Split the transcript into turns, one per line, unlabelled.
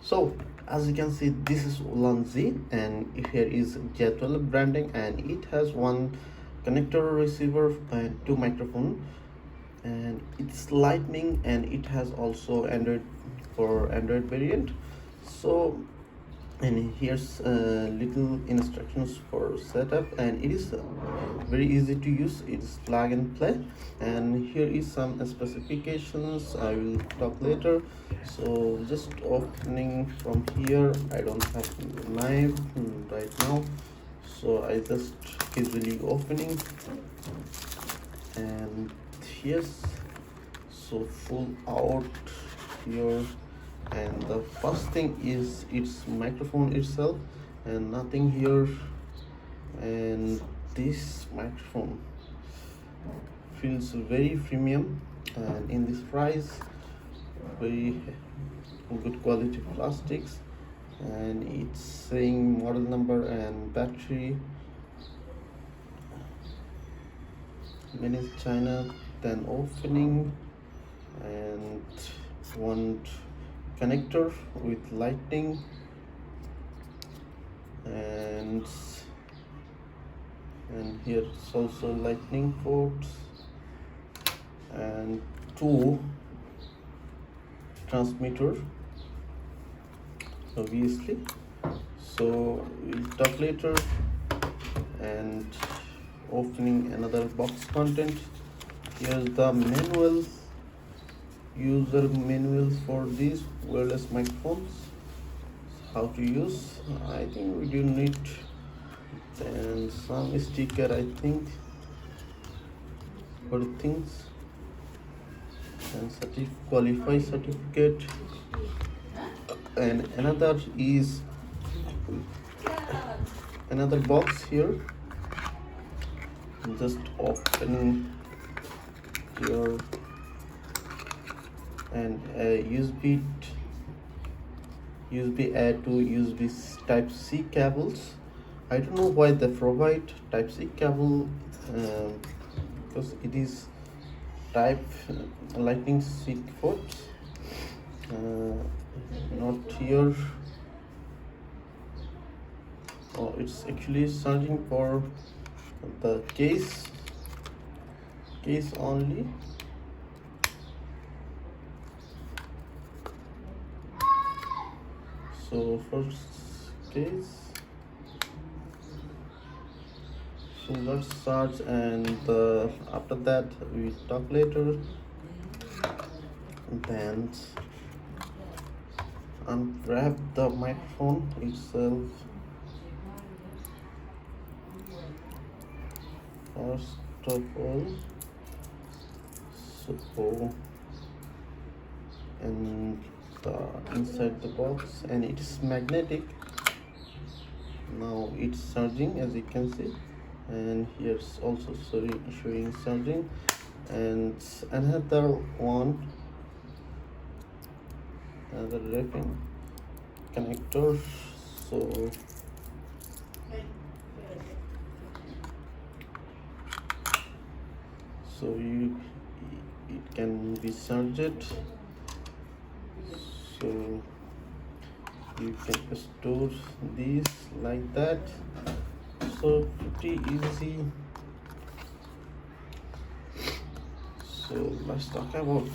So as you can see, this is Ulanzi and here is J12 branding, and it has one connector, receiver and two microphone, and it's lightning, and it has also Android for Android variant. So, and here's little instructions for setup, and it is very easy to use. It's plug and play, and here is some specifications I will talk later. So just opening from here, I don't have a knife right now, so I just easily opening. And yes, so full out here, and the first thing is its microphone itself, and nothing here. And this microphone feels very premium, and in this price, very good quality plastics, and it's saying model number and battery, made in China. Then opening, and one connector with lightning, and here's also lightning ports, and two transmitter, obviously. So we'll talk later. And opening another box content, here's the manual, user manuals for these wireless microphones, how to use. I think we do need, and some sticker, I think, for things, and qualify certificate. And another box here, just opening here, and a USB A to USB Type C cables. I don't know why they provide Type C cable, because it is Type Lightning C ports, not here. Oh, it's actually charging for the case only. So first case, so let's charge, and after that we talk later. Then unwrap the microphone itself. First of all, so, and inside the box, and it is magnetic. Now it's charging, as you can see, and here's also showing charging. And another one, another wrapping connector. So it can be charged, so you can store these like that. So pretty easy. So let's talk about